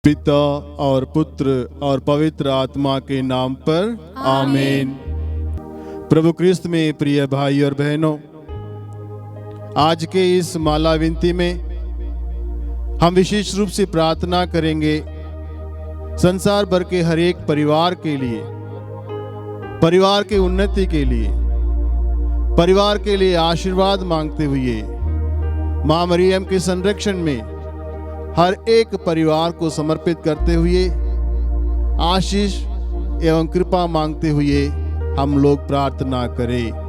पिता और पुत्र और पवित्र आत्मा के नाम पर आमीन। प्रभु क्रिस्त में प्रिय भाई और बहनों, आज के इस माला विनती में हम विशेष रूप से प्रार्थना करेंगे संसार भर के हर एक परिवार के लिए, परिवार के उन्नति के लिए, परिवार के लिए आशीर्वाद मांगते हुए मां मरियम के संरक्षण में हर एक परिवार को समर्पित करते हुए आशीष एवं कृपा मांगते हुए हम लोग प्रार्थना करें।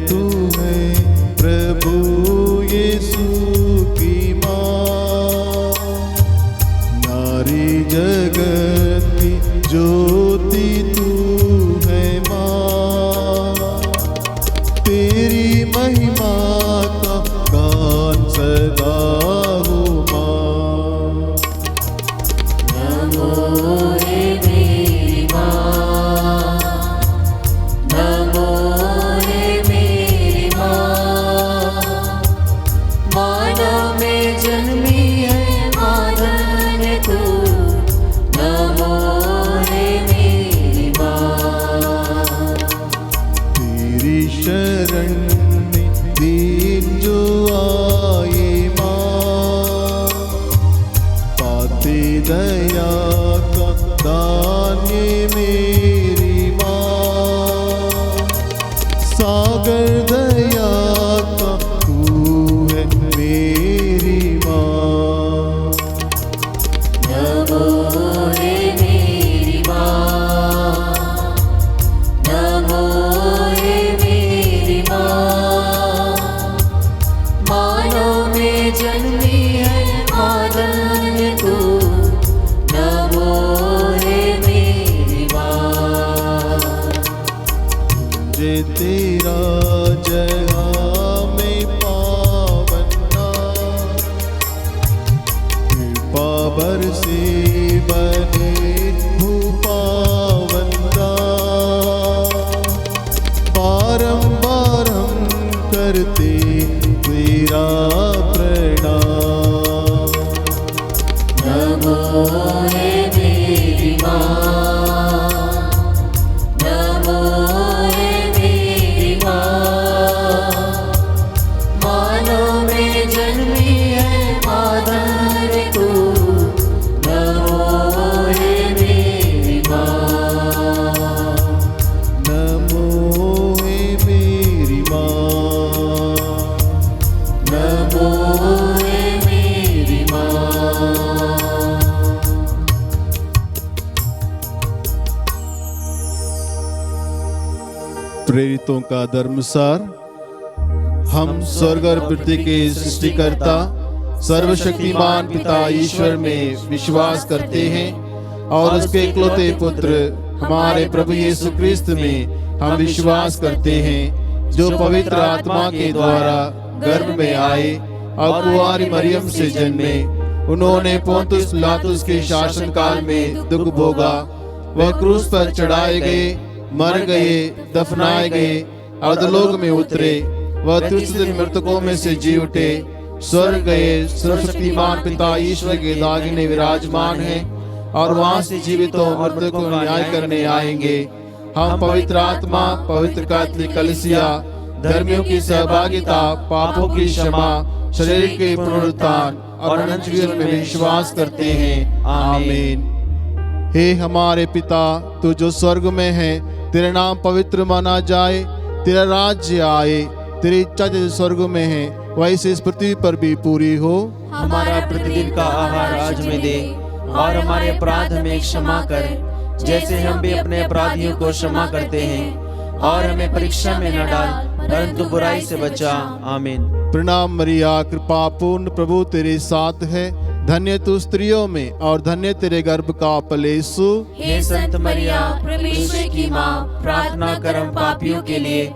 तू है प्रभु यीशु की माँ, नारी जगत की ज्योति तू है माँ, तेरी महिमा का गान सदा हो माँ। नमो रे मेरी माँ, नमो शरण में दीन जो आए माँ, पाते दया का दान ये मेरी माँ, सागर दया का तू है मेरी माँ। नमो रे मेरी माँ, नमो जन्मी है मादन तू, नमो रे मेरी माँ। तुझे तेरा जहाँ में पावना, कृपा बरसे बने भूपावंदा, बारंबार हम करते तेरा प्रणाम। नमो रे मेरी माँ, नमो रे मेरी माँ, मानव में जन्मी है माधर तू, नमो रे मेरी माँ, नमो रे मेरी माँ, नमो रे मेरी माँ। प्रेरितों का धर्मसार। हम स्वर्ग और पृथ्वी के सृष्टिकर्ता सर्वशक्तिमान पिता ईश्वर में विश्वास करते हैं और उसके इकलौते पुत्र हमारे प्रभु यीशु क्रिस्त में हम विश्वास करते हैं, जो पवित्र आत्मा के द्वारा गर्भ में आए और कुंवारी मरियम से जन्मे। उन्होंने पोंतुस पिलातुस के शासन काल में दुख भोगा, वह क्रूस पर चढ़ाए गए, मर गए, दफनाए गए, अधोलोक में उतरे, वह तीसरे दिन मृतकों में से जी उठे, स्वर्ग गए, सर्वशक्तिमान पिता ईश्वर के दाहिने विराजमान हैं और वहां से जीवितों और मृतकों को न्याय करने आएंगे। हम पवित्र आत्मा, पवित्र कैथोलिक कलीसिया, धर्मियों की सहभागिता, पापों की क्षमा, शरीर के पुनरुत्थान और अनंत जीवन में विश्वास करते हैं। आमीन। हे हमारे पिता, तू जो स्वर्ग में है, तेरा नाम पवित्र माना जाए, तेरा राज्य आए, तेरी इच्छा जैसे स्वर्ग में है वैसे इस पृथ्वी पर भी पूरी हो। हमारा प्रतिदिन का आहार आज में दे, और हमारे अपराध हमें क्षमा कर, जैसे हम भी अपने अपराधियों को क्षमा करते हैं, और हमें परीक्षा में न डाल, परंतु बुराई से बचा। आमीन। प्रणाम मरिया, कृपा पूर्ण, प्रभु तेरे साथ है, धन्य तू स्त्रियों में और धन्य तेरे गर्भ का फल यीशु। हे संत मरिया, परमेश्वर की माँ, प्रार्थना कर हम पापियों के लिए,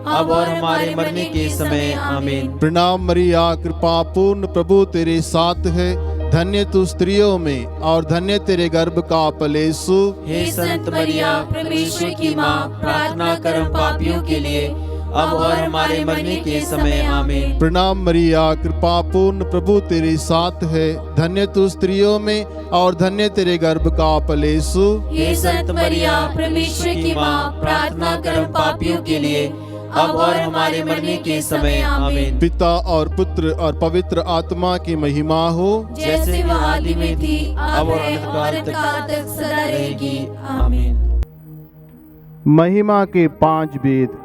अब और हमारे मरने के समय। आमीन। प्रणाम मरिया, कृपा पूर्ण, प्रभु तेरे साथ है, धन्य तू स्त्रियों में और धन्य तेरे गर्भ का फल यीशु। हे संत मरिया, परमेश्वर की माँ, प्रार्थना कर हम पापियों के लिए, अब और हमारे मरने के समय। आमीन। प्रणाम मरिया, कृपा पूर्ण, प्रभु तेरे साथ है, धन्य तू स्त्रियों में और धन्य तेरे गर्भ का फल यीशु। हे संत मरिया, परमेश्वर की माँ, प्रार्थना कर हम पापियों के लिए, अब और हमारे मरने के समय। आमीन। पिता और पुत्र और पवित्र आत्मा की महिमा हो, जैसे वह आदि में थी, अब और अनंत काल तक सदा रहेगी। आमीन। महिमा के 5 वेद।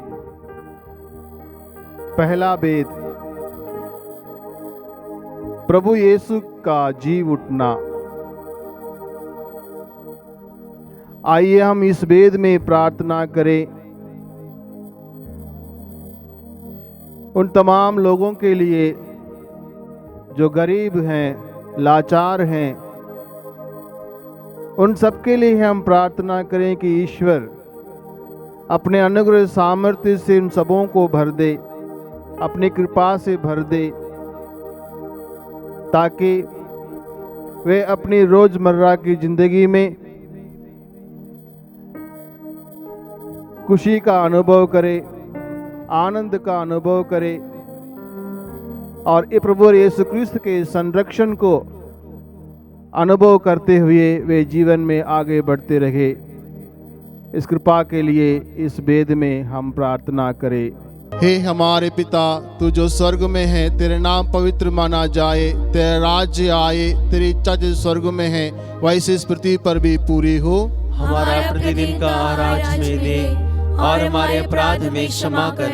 पहला वेद, प्रभु यीशु का जी उठना। आइए हम इस वेद में प्रार्थना करें उन तमाम लोगों के लिए जो गरीब हैं, लाचार हैं, उन सबके लिए हम प्रार्थना करें कि ईश्वर अपने अनुग्रह सामर्थ्य से उन सबों को भर दे, अपनी कृपा से भर दे, ताकि वे अपनी रोजमर्रा की जिंदगी में खुशी का अनुभव करें, आनंद का अनुभव करें, और ये प्रभु यीशु क्रिस्त के संरक्षण को अनुभव करते हुए वे जीवन में आगे बढ़ते रहे। इस कृपा के लिए इस वेद में हम प्रार्थना करें। हे हमारे पिता, तू जो स्वर्ग में है, तेरे नाम पवित्र माना जाए, तेरा राज्य आए, तेरी इच्छा जो स्वर्ग में है वैसे इस पृथ्वी पर भी पूरी हो। हमारा प्रतिदिन का आहार आज में दे, और हमारे अपराध हमें क्षमा कर,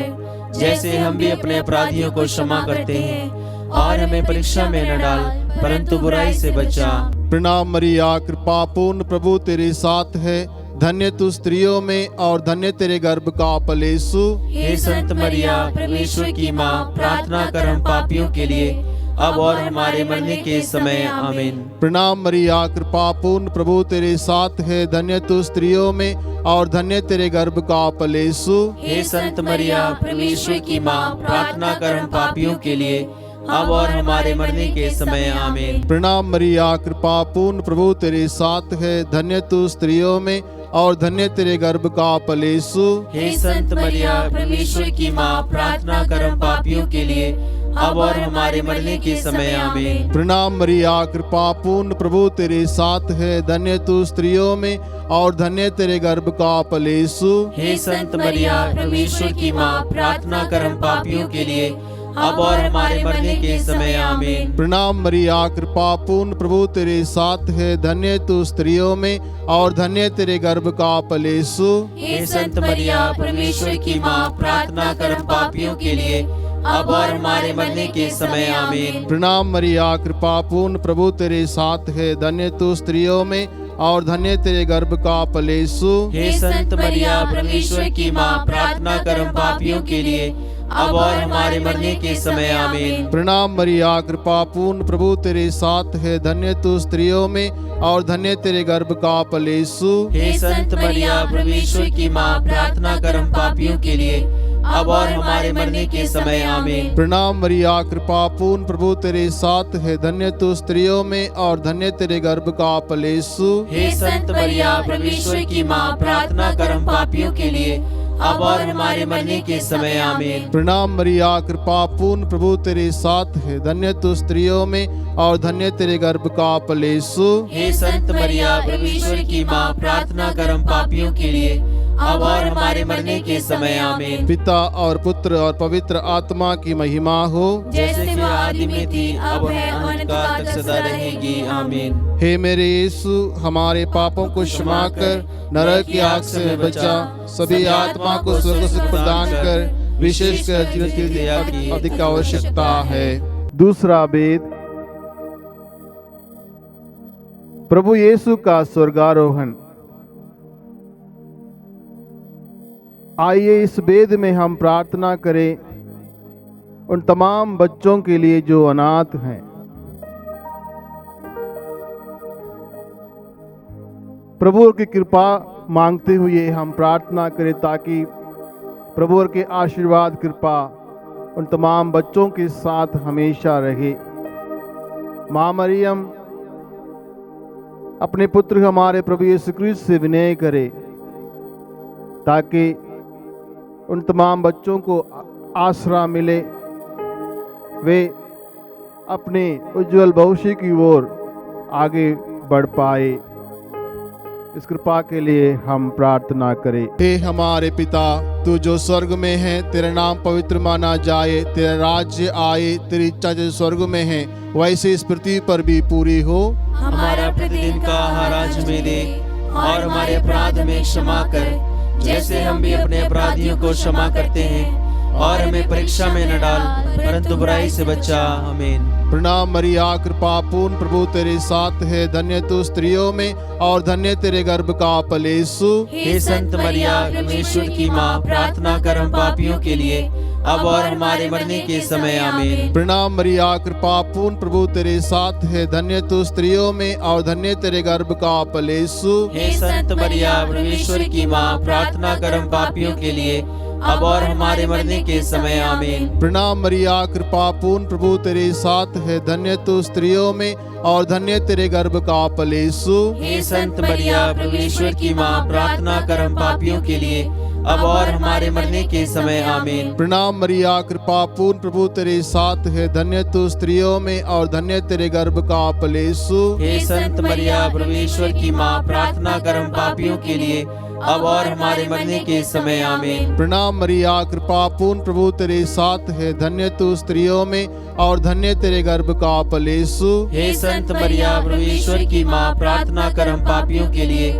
जैसे हम भी अपने अपराधियों को क्षमा करते हैं, और हमें परीक्षा में न डाल, परंतु बुराई से बचा। प्रणाम मरिया, कृपा पूर्ण, प्रभु तेरे साथ है, धन्य तू स्त्रियों में और धन्य तेरे गर्भ का फल यीशु। हे संत मरिया, परमेश्वर की माँ, प्रार्थना कर हम पापियों के लिए, अब और हमारे मरने के समय। आमीन। प्रणाम मरिया, कृपा पूर्ण, प्रभु तेरे साथ है, धन्य तू स्त्रियों में और धन्य तेरे गर्भ का फल यीशु। हे संत मरिया, परमेश्वर की माँ, प्रार्थना कर हम पापियों के लिए, अब और हमारे मरने के समय। आमीन। प्रणाम मरिया, कृपा पूर्ण, प्रभु तेरे साथ है, धन्य तू स्त्रियों में और धन्य तेरे गर्भ का फल यीशु। हे संत मरिया, परमेश्वर की माँ, प्रार्थना कर हम पापियों के लिए, अब और हमारे मरने के समय। आमीन। प्रणाम मरिया, कृपा पूर्ण, प्रभु तेरे साथ है, धन्य तू स्त्रियों में और धन्य तेरे गर्भ का फल यीशु। हे संत मरिया, परमेश्वर की माँ, प्रार्थना कर हम पापियों के लिए, अब और हमारे मरने के समय। आमीन। प्रणाम मरिया, कृपा पूर्ण, प्रभु तेरे साथ है, धन्य तू स्त्रियों में और धन्य तेरे गर्भ का फल यीशु। हे संत मरिया, परमेश्वर की माँ, प्रार्थना कर हम पापियों के लिए, अब और हमारे मरने के समय। आमीन। प्रणाम मरिया, कृपा पूर्ण, प्रभु तेरे साथ है, धन्य तू स्त्रियों में और धन्य तेरे गर्भ का फल यीशु। हे संत मरिया, परमेश्वर की माँ, प्रार्थना कर हम पापियों के लिए, अब और हमारे मरने के समय। आमीन। प्रणाम मरिया, कृपा पूर्ण, प्रभु तेरे साथ है, धन्य तू स्त्रियों में और धन्य तेरे गर्भ का फल यीशु। हे संत मरिया, परमेश्वर की माँ, प्रार्थना कर हम पापियों के लिए, अब और हमारे मरने के समय। आमीन। प्रणाम मरिया, कृपा पूर्ण, प्रभु तेरे साथ है, धन्य तू स्त्रियों में और धन्य तेरे गर्भ का फल यीशु। हे संत मरिया, परमेश्वर की माँ, प्रार्थना कर हम पापियों के लिए, अब और हमारे मरने के समय। आमीन। प्रणाम मरिया, कृपा पूर्ण, प्रभु तेरे साथ है, धन्य तू स्त्रियों में और धन्य तेरे गर्भ का फल यीशु। हे संत मरिया, परमेश्वर की माँ, प्रार्थना कर हम पापियों के लिए, अब और हमारे मरने के समय आमीन। पिता और पुत्र और पवित्र आत्मा की महिमा हो, जैसे कि आदि में थी, अब है, अनंत काल तक सदा रहेगी। आमीन। हे मेरे यीशु, हमारे पापों को क्षमा कर, नरक की आग से बचा, सभी आत्मा को स्वर्ग सुख प्रदान कर, विशेषकर जीवन की दया की अधिक आवश्यकता है। दूसरा वेद, प्रभु यीशु का स्वर्गारोहण। आइए इस वेद में हम प्रार्थना करें उन तमाम बच्चों के लिए जो अनाथ हैं। प्रभु की कृपा मांगते हुए हम प्रार्थना करें ताकि प्रभु के आशीर्वाद कृपा उन तमाम बच्चों के साथ हमेशा रहे। माँ मरियम अपने पुत्र हमारे प्रभु यीशु क्रिस्त से विनय करे ताकि उन तमाम बच्चों को आसरा मिले, वे अपने उज्जवल भविष्य की ओर आगे बढ़ पाए। इस कृपा के लिए हम प्रार्थना करें। हे हमारे पिता, तू जो स्वर्ग में है, तेरा नाम पवित्र माना जाए, तेरा राज्य आए, तेरी इच्छा जो स्वर्ग में है वैसे इस पृथ्वी पर भी पूरी हो। हमारा प्रतिदिन का आहार आज हमें दे, और हमारे अपराध में क्षमा कर, जैसे हम भी अपने अपराधियों को क्षमा करते हैं, और हमें परीक्षा में न डाल, परंतु बुराई से बचा। आमीन। प्रणाम मरिया, कृपा पूर्ण प्रभु तेरे साथ है, धन्य तू स्त्रियों में और धन्य तेरे गर्भ का फल यीशु। हे संत मरिया, परमेश्वर की माँ, प्रार्थना कर हम पापियों के लिए, अब और हमारे मरने के समय। आमीन। प्रणाम मरिया, कृपा पूर्ण प्रभु तेरे साथ है, धन्य तू स्त्रियों में और धन्य तेरे गर्भ का फल यीशु। हे संत मरिया, परमेश्वर की माँ, प्रार्थना कर हम पापियों के लिए, अब और हमारे मरने के समय। आमीन। प्रणाम मरिया, कृपा पूर्ण प्रभु तेरे साथ है, धन्य तू स्त्रियों में और धन्य तेरे गर्भ का फल यीशु। हे संत मरिया, परमेश्वर की माँ, प्रार्थना कर हम पापियों के लिए, अब और हमारे मरने के समय। आमीन। प्रणाम मरिया, कृपा पूर्ण प्रभु तेरे साथ है, धन्य तू स्त्रियों में और धन्य तेरे गर्भ का फल यीशु। हे संत मरिया, परमेश्वर की माँ, प्रार्थना कर हम पापियों के लिए, अब और हमारे मरने के समय। आमीन। प्रणाम मरिया, कृपा पूर्ण प्रभु तेरे साथ है, धन्य तू स्त्रियों में और धन्य तेरे गर्भ का फल यीशु। हे संत मरिया, परमेश्वर की माँ, प्रार्थना कर हम पापियों के लिए,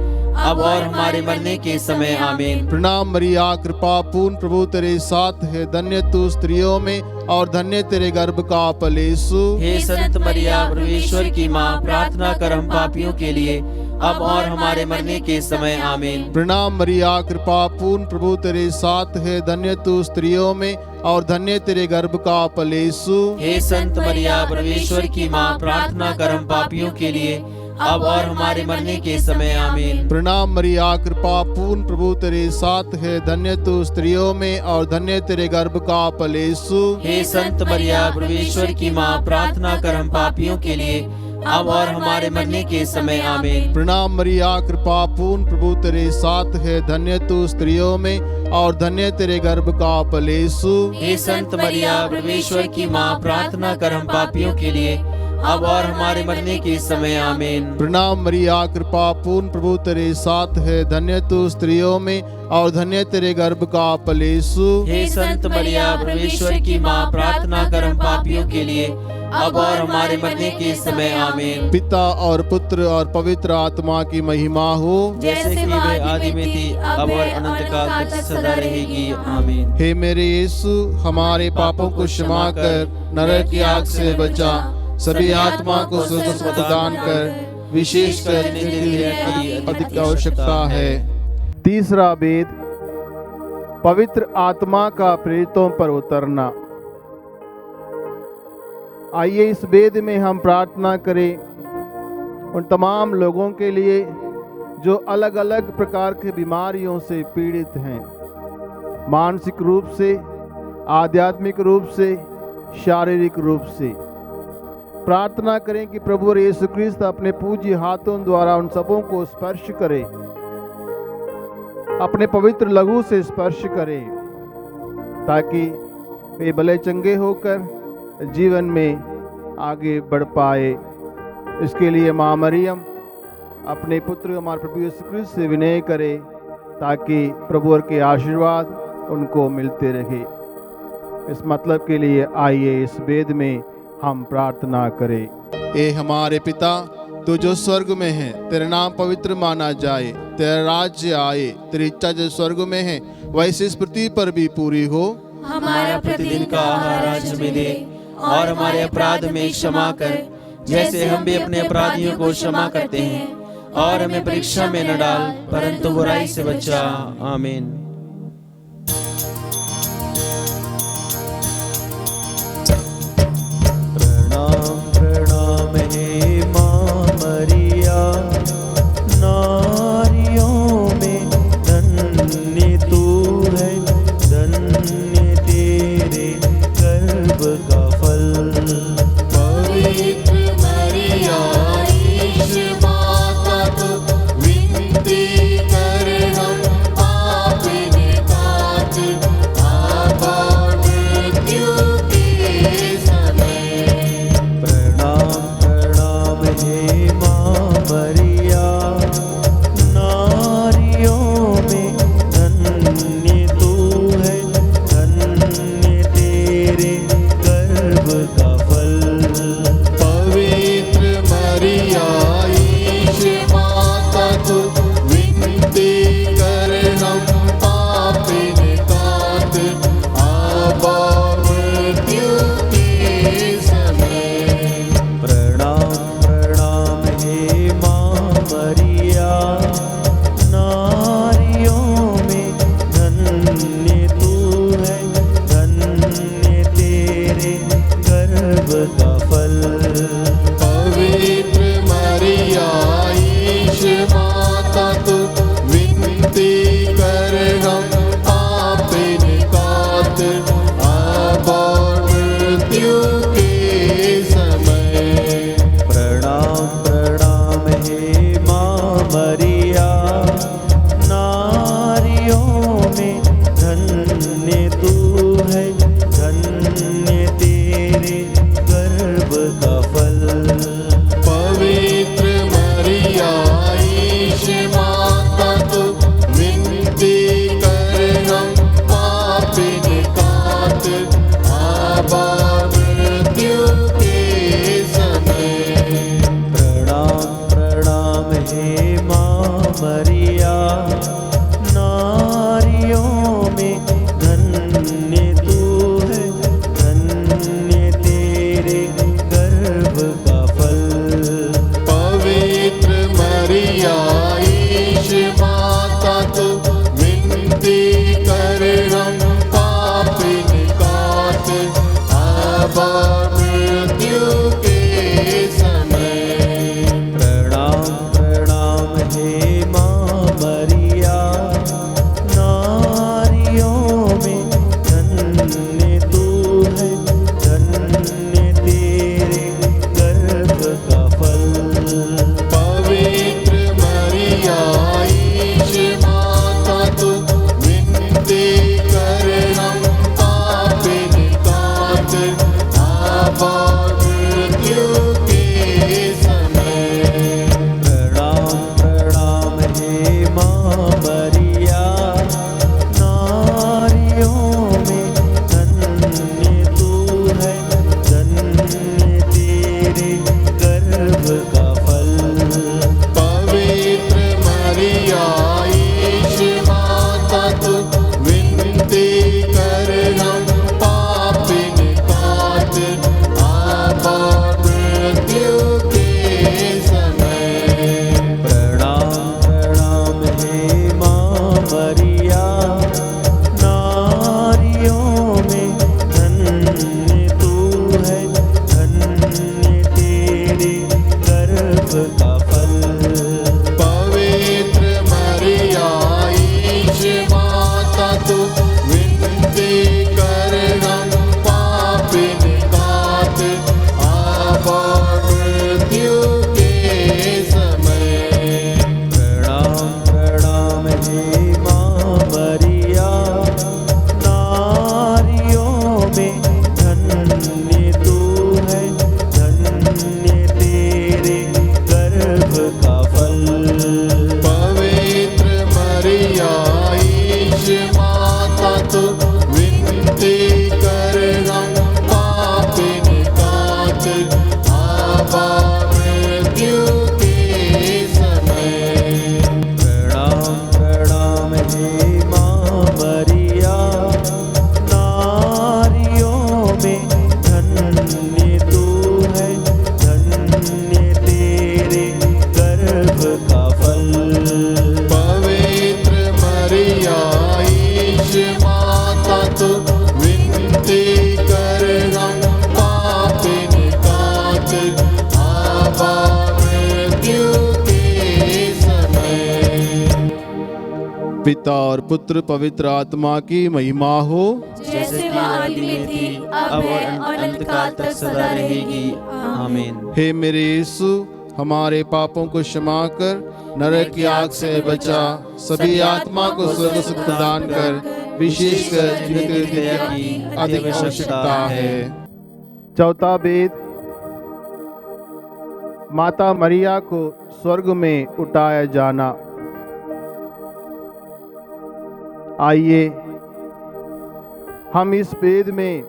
अब और हमारे मरने के समय। आमीन। प्रणाम मरिया, कृपा पूर्ण प्रभु तेरे साथ है, धन्य तू स्त्रियों में और धन्य तेरे गर्भ का फल यीशु। हे संत मरिया, परमेश्वर की माँ, प्रार्थना कर हम पापियों के लिए, अब और हमारे मरने के समय। आमीन। प्रणाम मरिया, कृपा पूर्ण प्रभु तेरे साथ है, धन्य तू स्त्रियों में और धन्य तेरे गर्भ का फल यीशु। हे संत मरिया, परमेश्वर की माँ, प्रार्थना कर हम पापियों के लिए, अब और हमारे मरने के समय। आमीन। प्रणाम मरिया, कृपा पूर्ण प्रभु तेरे साथ है, धन्य तू स्त्रियों में और धन्य तेरे गर्भ का फल यीशु। हे संत मरिया, परमेश्वर की माँ, प्रार्थना कर हम पापियों के लिए, अब और हमारे मरने के समय। आमीन। प्रणाम मरिया, कृपा पूर्ण प्रभु तेरे साथ है, धन्य तू स्त्रियों में और धन्य तेरे गर्भ का फल यीशु। हे संत मरिया, परमेश्वर की माँ, प्रार्थना कर हम पापियों के लिए, अब और हमारे मरने के समय। आमीन। प्रणाम मरिया, कृपा पूर्ण प्रभु तेरे साथ है, धन्य तू स्त्रियों में और धन्य तेरे गर्भ का फल यीशु। हे संत मरिया, परमेश्वर की माँ, प्रार्थना कर हम पापियों के लिए, अब और हमारे मरने के समय। आमीन। पिता और पुत्र और पवित्र आत्मा की महिमा हो, जैसे कि वे आदि में थी, अब और अनंत काल तक सदा रहेगी। आमीन। हे मेरे यीशु, हमारे पापों को क्षमा कर, नरक की आग से बचा, सभी आत्मा को स्वर्ग सुख प्रदान कर, विशेषकर की अधिक आवश्यकता है। तीसरा वेद, पवित्र आत्मा का प्रेरितों पर उतरना। आइए इस वेद में हम प्रार्थना करें उन तमाम लोगों के लिए जो अलग अलग प्रकार के बीमारियों से पीड़ित हैं, मानसिक रूप से, आध्यात्मिक रूप से, शारीरिक रूप से। प्रार्थना करें कि प्रभु यीशु क्रिस्त अपने पूज्य हाथों द्वारा उन सबों को स्पर्श करे, अपने पवित्र लहू से स्पर्श करे, ताकि वे भले चंगे होकर जीवन में आगे बढ़ पाए। इसके लिए माँ मरियम अपने पुत्र हमारे प्रभु यीशु क्रिस्त से विनय करे ताकि प्रभु के आशीर्वाद उनको मिलते रहे। इस मतलब के लिए आइए इस वेद में हम प्रार्थना करें। ए हमारे पिता, तू जो स्वर्ग में है, तेरा नाम पवित्र माना जाए, तेरा राज्य आए, तेरी इच्छा जो स्वर्ग में है वैसे इस पृथ्वी पर भी पूरी हो। हमारा प्रतिदिन का आहार आज हमें दे, और हमारे अपराध में क्षमा कर, जैसे हम भी अपने अपराधियों को क्षमा करते हैं, और हमें परीक्षा में न डाल, परंतु बुराई से बचा। आमीन। प्रणाम प्रणाम हे माँ मरिया, नारियों में धन्य तू है, धन्य तेरे गर्भ का फल। पवित्र मरिया ईश माता तू, विनती कर हम पापिन तात, आबा मृत्यु के समय। प्रणाम प्रणाम हे माँ मरिया, नारियों में धन्य तू है, धन्य तेरे गर्भ का फल। पवित्र मरिया ईश माता तू, विनती कर हम पापिन तात, आबा मृत्यु के समय। प्रणाम प्रणाम हे माँ मरिया, नारियों में धन्य तू है, धन्य तेरे गर्भ का फल। पवित्र मरिया ईश माता तू, विनती कर हम पापिन तात, आबा मृत्यु के समय। प्रणाम प्रणाम हे माँ मरिया, नारियों में धन्य तू है, धन्य तेरे गर्भ का फल। पवित्र मरिया ईश माता तू, विनती कर हम पापिन तात, आबा मृत्यु के समय। प्रणाम प्रणाम हे माँ मरिया, नारियों में धन्य तो विनती कर हम पापिन कातर आवा मृत्यु के समय। पिता और पुत्र पवित्र आत्मा की महिमा हो, जैसे कि आदि में थी, अब और अनंत काल तक सदा रहेगी। आमीन। हे मेरे यीशु, हमारे पापों को क्षमा कर, नरक की आग से बचा, सभी आत्मा को स्वर्ग सुख प्रदान कर, विशेषकर जिनकी दया की अधिक आवश्यकता है। चौथा वेद, माता मरिया को स्वर्ग में उठाया जाना। आइए हम इस वेद में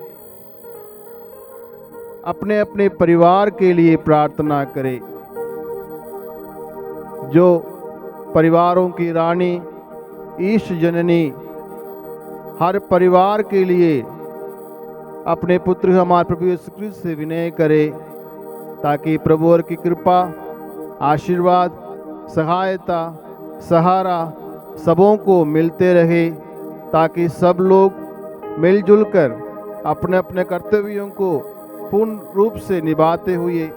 अपने अपने परिवार के लिए प्रार्थना करें। जो परिवारों की रानी ईश जननी हर परिवार के लिए अपने पुत्र हमारे प्रभु यीशु क्रिस्त से विनय करे, ताकि प्रभु और की कृपा, आशीर्वाद, सहायता, सहारा सबों को मिलते रहे, ताकि सब लोग मिलजुल कर अपने अपने कर्तव्यों को पूर्ण रूप से निभाते हुए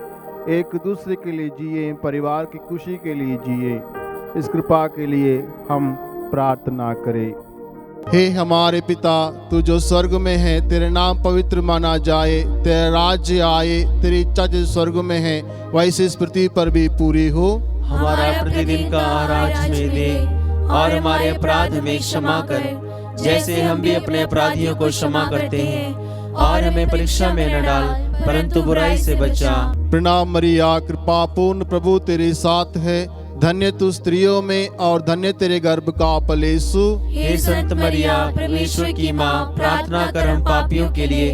एक दूसरे के लिए जिए, परिवार की खुशी के लिए जिए। इस कृपा के लिए हम प्रार्थना करें। हे हमारे पिता, तू जो स्वर्ग में है, तेरे नाम पवित्र माना जाए, तेरा राज्य आए, तेरी इच्छा जो स्वर्ग में है वैसे इस पृथ्वी पर भी पूरी हो। हमारा प्रतिदिन का आहार हमें दे, और हमारे अपराध हमें क्षमा कर, जैसे हम भी अपने अपराधियों को क्षमा करते हैं, और हमें परीक्षा में न डाल, परंतु बुराई से बचा। प्रणाम मरिया, कृपा पूर्ण प्रभु तेरे साथ है, धन्य तू स्त्रियों में और धन्य तेरे गर्भ का फल यीशु। हे संत मरिया, परमेश्वर की माँ, प्रार्थना कर हम पापियों के लिए,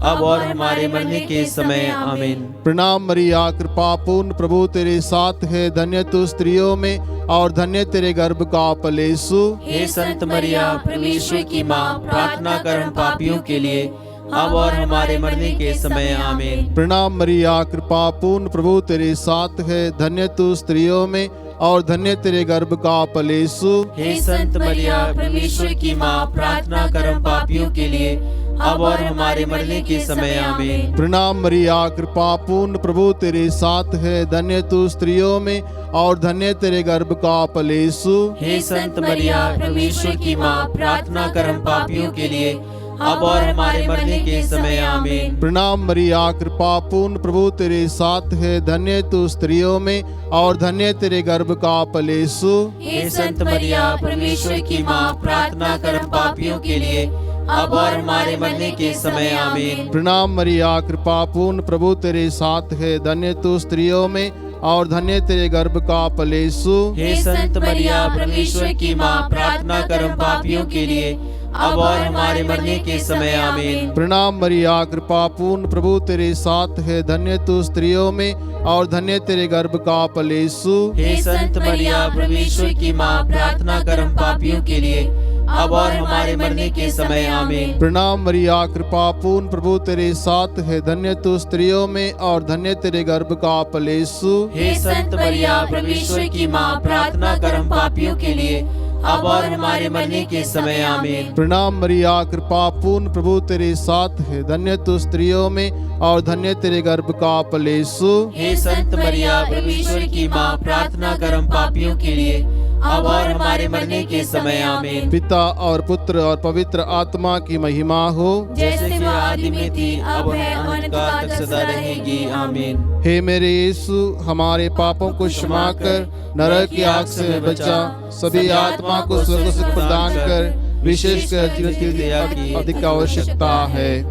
अब और हमारे मरने के समय। आमीन। प्रणाम मरिया, कृपा पूर्ण प्रभु तेरे साथ है, धन्य तू स्त्रियों में और धन्य तेरे गर्भ का फल यीशु। हे संत मरिया, परमेश्वर की माँ, प्रार्थना कर हम पापियों के लिए, अब और हमारे मरने के समय। आमीन। प्रणाम मरिया, कृपा पूर्ण प्रभु तेरे साथ है, धन्य तू स्त्रियों में और धन्य तेरे गर्भ का फल यीशु। हे संत मरिया, परमेश्वर की माँ, प्रार्थना कर हम पापियों के लिए, अब और हमारे मरने के समय। आमीन। प्रणाम मरिया, कृपा पूर्ण प्रभु तेरे साथ है, धन्य तू स्त्रियों में और धन्य तेरे गर्भ का फल यीशु। हे संत मरिया, परमेश्वर की माँ, प्रार्थना कर हम पापियों के लिए, अब और हमारे मरने के समय। आमीन। प्रणाम मरिया, कृपा पूर्ण प्रभु तेरे साथ है, धन्य तू स्त्रियों में और धन्य तेरे गर्भ का फल यीशु। हे संत मरिया, परमेश्वर की माँ, प्रार्थना कर हम पापियों के लिए, अब और हमारे मरने के समय। आमीन। प्रणाम मरिया, कृपा पूर्ण प्रभु तेरे साथ है, धन्य तू स्त्रियों में और धन्य तेरे गर्भ का फल यीशु। हे संत मरिया, परमेश्वर की माँ, प्रार्थना कर हम पापियों के लिए, अब और हमारे मरने के समय। आमीन। प्रणाम मरिया, कृपा पूर्ण प्रभु तेरे साथ है, धन्य तू स्त्रियों में और धन्य तेरे गर्भ का फल यीशु। हे संत मरिया, परमेश्वर की माँ, प्रार्थना कर हम पापियों के लिए, अब और हमारे मरने के समय। आमीन। प्रणाम मरिया, कृपा पूर्ण प्रभु तेरे साथ है, धन्य तू स्त्रियों में और धन्य तेरे गर्भ का फल यीशु। हे संत मरिया, परमेश्वर की माँ, प्रार्थना कर हम पापियों के लिए, अब और हमारे मरने के समय। आमीन। प्रणाम मरिया, कृपा पूर्ण प्रभु तेरे साथ है, धन्य तू स्त्रियों में और धन्य तेरे गर्भ का फल यीशु। हे संत मरिया, परमेश्वर की माँ, प्रार्थना कर हम पापियों के लिए, अब और हमारे मरने के समय। आमीन। पिता और पुत्र और पवित्र आत्मा की महिमा हो, जैसे कि आदि में थी, अब है, अनंत काल तक सदा रहेगी। आमीन। हे मेरे यीशु, हमारे पापों को क्षमा कर, नरक की आग से बचा, सभी आत्मा को स्वर्ग सुख प्रदान कर, विशेषकर जिनकी दया की अधिक आवश्यकता है।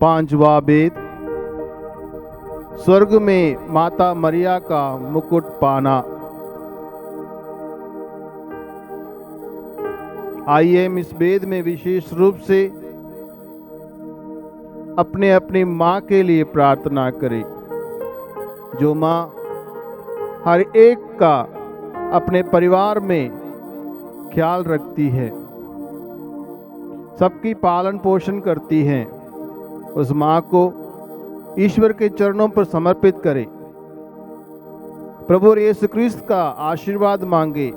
पांचवा वेद, स्वर्ग में माता मरिया का मुकुट पाना। आइए हम इस वेद में विशेष रूप से अपने अपनी माँ के लिए प्रार्थना करें, जो माँ हर एक का अपने परिवार में ख्याल रखती है, सबकी पालन पोषण करती हैं। उस माँ को ईश्वर के चरणों पर समर्पित करें, प्रभु यीशु क्रिस्त का आशीर्वाद मांगे,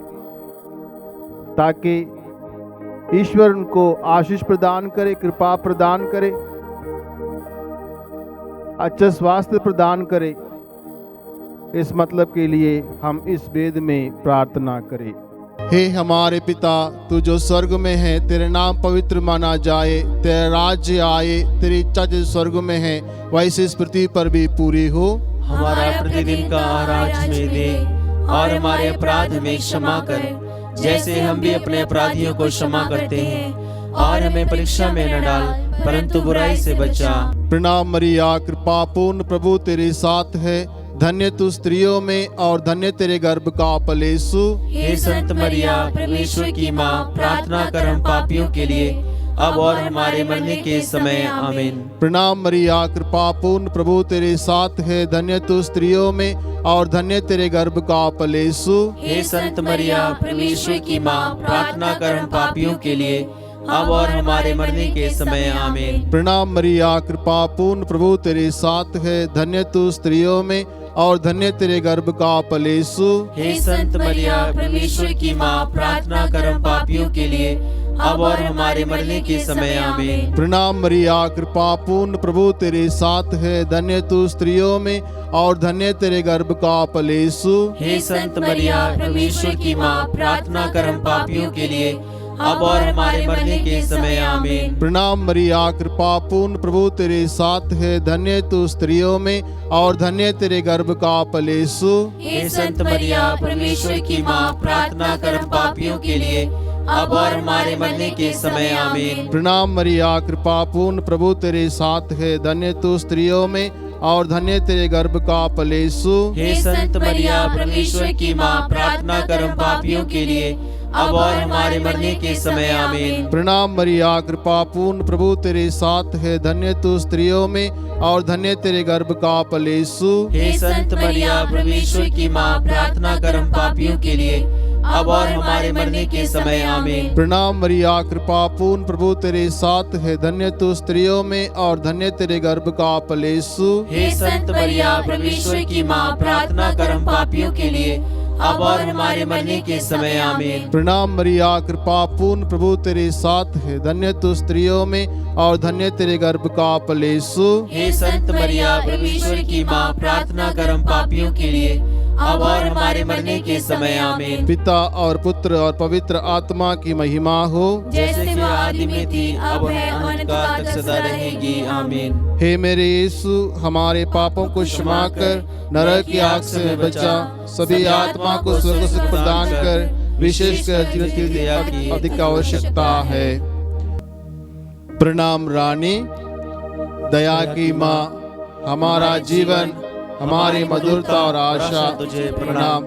ताकि ईश्वर उनको आशीष प्रदान करे, कृपा प्रदान करे, अच्छा स्वास्थ्य प्रदान करे। इस मतलब के लिए हम इस वेद में प्रार्थना करें। हे हमारे पिता, तू जो स्वर्ग में है, तेरे नाम पवित्र माना जाए, तेरा राज्य आए, तेरी इच्छा जो स्वर्ग में है वैसे इस पृथ्वी पर भी पूरी हो। हमारा प्रतिदिन का आहार आज हमें दे, और हमारे अपराध हमें क्षमा कर, जैसे हम भी अपने अपराधियों को क्षमा करते हैं, और हमें परीक्षा में न डाल, परंतु बुराई से बचा। प्रणाम मरिया, कृपा पूर्ण प्रभु तेरे साथ है, धन्य तू स्त्रियों में और धन्य तेरे गर्भ का फल यीशु। हे संत मरिया, परमेश्वर की माँ, प्रार्थना कर हम पापियों के लिए, अब और हमारे मरने के समय। आमीन। प्रणाम मरिया, कृपा पूर्ण प्रभु तेरे साथ है, धन्य तू स्त्रियों में और धन्य तेरे गर्भ का फल यीशु। हे संत मरिया, परमेश्वर की माँ, प्रार्थना कर हम पापियों के लिए, अब और हमारे मरने के समय। आमीन। प्रणाम मरिया, कृपा पूर्ण प्रभु तेरे साथ है, धन्य तू स्त्रियों में और धन्य तेरे गर्भ का फल यीशु। हे संत मरिया, परमेश्वर की माँ, प्रार्थना कर हम पापियों के लिए, अब और हमारे मरने के समय। आमीन। प्रणाम मरिया, कृपा पूर्ण प्रभु तेरे साथ है, धन्य तू स्त्रियों में और धन्य तेरे गर्भ का फल यीशु। हे संत मरिया, परमेश्वर की माँ, प्रार्थना कर हम पापियों के लिए, अब और हमारे मरने के समय। आमीन। प्रणाम मरिया, कृपा पूर्ण प्रभु तेरे साथ है, धन्य तू स्त्रियों में और धन्य तेरे गर्भ का फल यीशु। हे संत मरिया, परमेश्वर की माँ, प्रार्थना कर हम पापियों के लिए, अब और हमारे मरने के समय। आमीन। प्रणाम मरिया, कृपा पूर्ण प्रभु तेरे साथ है, धन्य तू स्त्रियों में और धन्य तेरे गर्भ का फल यीशु। हे संत मरिया, परमेश्वर की माँ, प्रार्थना कर हम पापियों के लिए, अब और हमारे मरने के समय। आमीन। प्रणाम मरिया, कृपा पूर्ण प्रभु तेरे साथ है, धन्य तू स्त्रियों में और धन्य तेरे गर्भ का फल यीशु। हे संत मरिया, परमेश्वर की माँ, प्रार्थना कर हम पापियों के लिए, अब और हमारे मरने के समय। आमीन। प्रणाम मरिया, कृपा पूर्ण प्रभु तेरे साथ है, धन्य तू स्त्रियों में और धन्य तेरे गर्भ का फल यीशु। हे संत मरिया, परमेश्वर की माँ, प्रार्थना कर हम पापियों के लिए, अब और हमारे मरने के समय। आमीन। प्रणाम मरिया, कृपा पूर्ण प्रभु तेरे साथ है, धन्य तू स्त्रियों में और धन्य तेरे गर्भ का फल यीशु। हे संत मरिया, परमेश्वर की माँ, प्रार्थना कर हम पापियों के लिए, अब और हमारे मरने के समय। आमीन। पिता और पुत्र और पवित्र आत्मा की महिमा हो, जैसे वह आदि में थी, अब है, अनंतकाल तक सदा रहेगी। आमीन। हे मेरे यीशु, हमारे पापों को क्षमा कर, नरक की आग से बचा, सभी आत्मा को स्वर्ग सुख प्रदान कर, विशेषकर जीवन की दया की अधिक आवश्यकता है। प्रणाम रानी, दया की माँ, हमारा जीवन, हमारी मधुरता और आशा तुझे प्रणाम।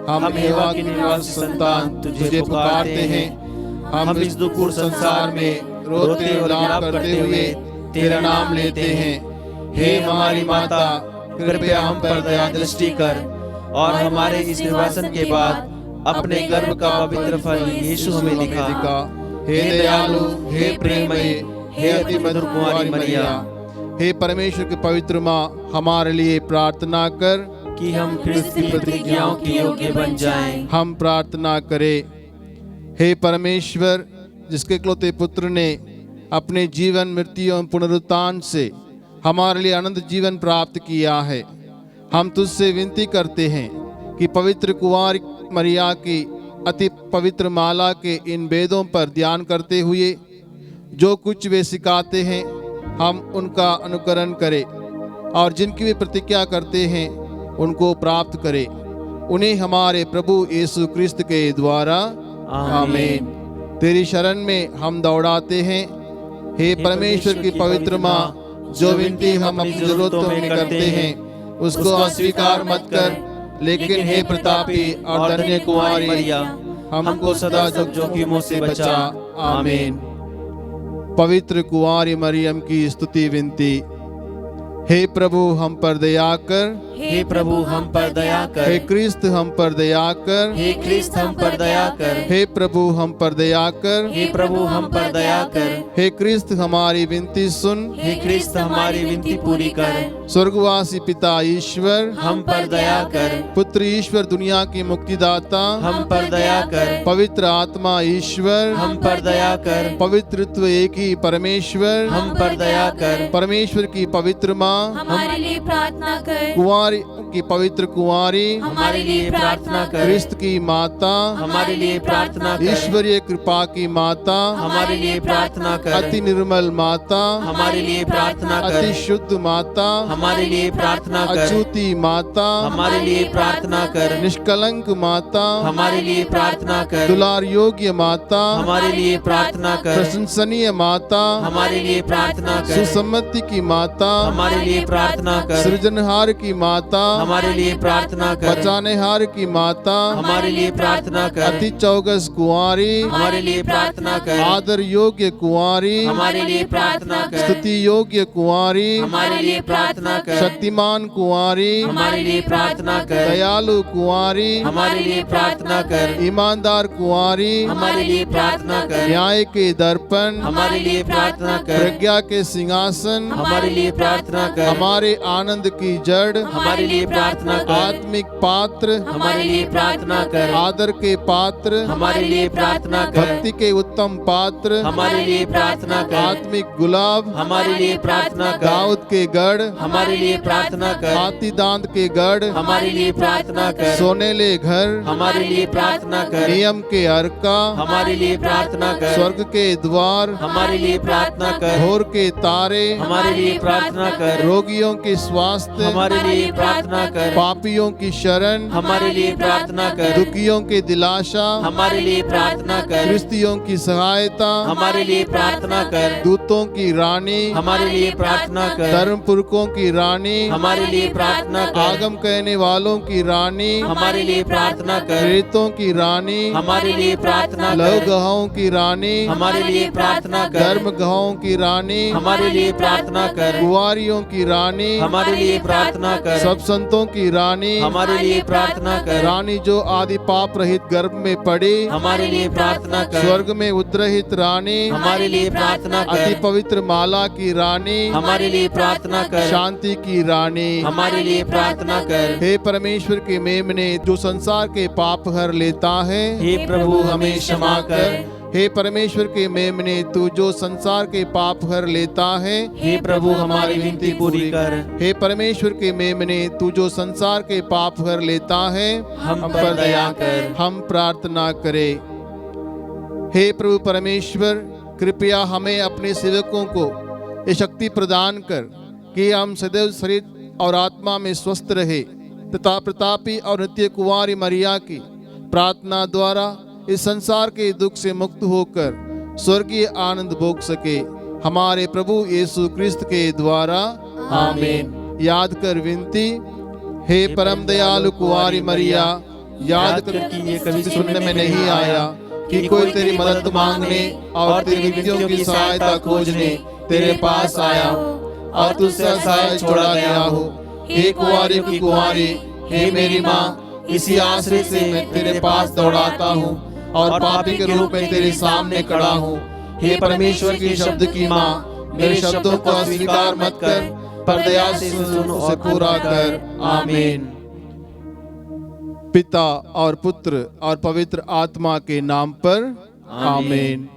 हम हेवा की निवासी संतान तुझे पुकारते हैं। हम इस दुखपूर्ण संसार में रोते और विलाप करते हुए तेरा नाम लेते हैं। हे हमारी माता, कृपया हम पर दया दृष्टि कर और हमारे इस निर्वासन के बाद अपने गर्भ का पवित्र फल यीशु हमें दिखा। हे दयालु, हे प्रेममयी, हे अति मधुर कुंवारी मरिया, हे परमेश्वर की पवित्र माँ, हमारे लिए प्रार्थना कर कि हम ख्रिस्त की प्रतिज्ञाओं के योग्य बन जाएं। हम प्रार्थना करें। हे परमेश्वर, जिसके इकलौते पुत्र ने अपने जीवन, मृत्यु एवं पुनरुत्थान से हमारे लिए अनंत जीवन प्राप्त किया है, हम तुझसे विनती करते हैं कि पवित्र कुंवारी मरिया की अति पवित्र माला के इन वेदों पर ध्यान करते हुए जो कुछ वे सिखाते हैं, हम उनका अनुकरण करें और जिनकी वे प्रतिज्ञा करते हैं उनको प्राप्त करें। उन्हें हमारे प्रभु यीशु क्रिस्त के द्वारा आमीन। तेरी शरण में हम दौड़ाते हैं। हे परमेश्वर की पवित्र माँ, जो विनती हम अपनी जरूरतों में करते हैं उसको अस्वीकार मत कर, लेकिन हे प्रतापी और धन्य कुंवारी मरिया, हमको सदा सब जोखिमों से बचा। आमीन। पवित्र कुंवारी मरियम की स्तुति विनती। हे प्रभु हम पर दया कर, हे प्रभु हम पर दया हे कर, क्रिस्त हम पर दया कर, हे क्रिस्त हम पर दया कर, हे प्रभु हम पर दया कर, हे प्रभु हम पर दया कर, हे क्रिस्त हमारी विनती सुन, हे क्रिस्त हमारी विनती पूरी कर, स्वर्गवासी पिता ईश्वर, हम पर दया कर, पुत्र ईश्वर दुनिया की मुक्तिदाता, हम पर दया कर, पवित्र आत्मा ईश्वर, हम पर दया कर, पवित्रत्व एक ही परमेश्वर, हम पर दया कर, परमेश्वर की पवित्र माँ, हमारे लिए प्रार्थना कर, कुंवारी की पवित्र कुंवारी, हमारे लिए प्रार्थना कर, क्रिस्त की माता, हमारे लिए प्रार्थना कर, ईश्वरीय कृपा की माता, हमारे लिए प्रार्थना कर, अति निर्मल माता, हमारे लिए प्रार्थना कर, अति शुद्ध माता, हमारे लिए प्रार्थना कर, अछूती माता, हमारे लिए प्रार्थना कर, निष्कलंक माता, हमारे लिए प्रार्थना कर, दुलार योग्य माता, हमारे लिए प्रार्थना कर, प्रशंसनीय माता, हमारे लिए प्रार्थना कर, सुसम्मति की माता, हमारे लिए प्रार्थना कर, सृजनहार की माता, हमारे लिए प्रार्थना कर, बचानेहार की माता, हमारे लिए प्रार्थना कर, अति चौगस कुंवारी, हमारे लिए प्रार्थना कर, आदर योग्य कुंवारी, हमारे लिए प्रार्थना कर, स्तुति योग्य कुंवारी, हमारे लिए प्रार्थना कर, शक्तिमान कुंवारी, हमारे लिए प्रार्थना कर, दयालु कुंवारी, हमारे लिए प्रार्थना कर, ईमानदार कुंवारी, हमारे लिए प्रार्थना कर, न्याय के दर्पण, हमारे लिए प्रार्थना कर, प्रज्ञा के सिंहासन, हमारे लिए प्रार्थना कर, हमारे आनंद की जड़, हमारे लिए प्रार्थना कर, आत्मिक पात्र, हमारे लिए प्रार्थना कर, आदर के पात्र, हमारे लिए प्रार्थना कर, भक्ति के उत्तम पात्र, हमारे लिए प्रार्थना कर, आत्मिक गुलाब, हमारे लिए प्रार्थना कर, दाऊद के गढ़, हमारे लिए प्रार्थना कर, हाथी दांत के गढ़, हमारे लिए प्रार्थना कर, सोनेले घर, हमारे लिए प्रार्थना कर, नियम के अर्का, हमारे लिए प्रार्थना कर, स्वर्ग के द्वार, हमारे लिए प्रार्थना कर, भोर के तारे, हमारे लिए प्रार्थना कर, रोगियों के स्वास्थ्य, हमारे लिए प्रार्थना कर, पापियों की शरण, हमारे लिए प्रार्थना कर, दुखियों के दिलाशा, हमारे लिए प्रार्थना कर, क्रिस्तियों की सहायता, हमारे लिए प्रार्थना कर, दूतों की रानी, हमारे लिए प्रार्थना कर, धर्म पुरखों की रानी, हमारे लिए प्रार्थना कर, आगम कहने वालों की रानी, हमारे लिए प्रार्थना कर, प्रेतों की रानी, हमारे लिए प्रार्थना लव कर, गहों की रानी, हमारे लिए प्रार्थना कर, धर्म गहों की रानी, हमारे लिए प्रार्थना कर, कुंवारियों की रानी, हमारे लिए प्रार्थना कर, सब संतों की रानी, हमारे लिए प्रार्थना कर, रानी जो आदि पाप रहित गर्भ में पड़ी, हमारे लिए प्रार्थना कर, स्वर्ग में उद्रहित रानी, हमारे लिए प्रार्थना अति कर, पवित्र माला की रानी, हमारे लिए प्रार्थना कर, शांति की रानी, हमारे लिए प्रार्थना कर, हे परमेश्वर के मेमने जो संसार के पाप हर लेता है, हे प्रभु हमें क्षमा कर, हे परमेश्वर के मेमने तू जो संसार के पाप हर लेता है, हे प्रभु हमारी विनती पूरी कर, हे परमेश्वर के मेमने तू जो संसार के पाप हर लेता है, हम पर दया कर, हम प्रार्थना करें। हे प्रभु परमेश्वर, कृपया हमें अपने सेवकों को ये शक्ति प्रदान कर कि हम सदैव शरीर और आत्मा में स्वस्थ रहे तथा प्रतापी और नित्य कुंवारी मरिया की प्रार्थना द्वारा इस संसार के दुख से मुक्त होकर स्वर्गीय आनंद भोग सके, हमारे प्रभु यीशु क्रिस्त के द्वारा, आमीन। याद कर विनती, हे परम दयालु कुंवारी मरिया, याद कर कि ये कभी सुनने में नहीं आया कि कोई तेरी मदद मांगने और तेरी विनतियों की सहायता खोजने तेरे पास आया और तुझसे असहाय छोड़ा गया हो। हे कुंवारी की कुंवारी, हे मेरी माँ, इसी आश्रय से मैं तेरे पास दौड़ाता हूँ और पापी के रूप में तेरे सामने खड़ा हूँ। हे परमेश्वर के शब्द की माँ, मेरे शब्दों को अस्वीकार मत कर, पर दया से सुन उसे पूरा कर। आमीन। पिता और पुत्र और पवित्र आत्मा के नाम पर, आमीन।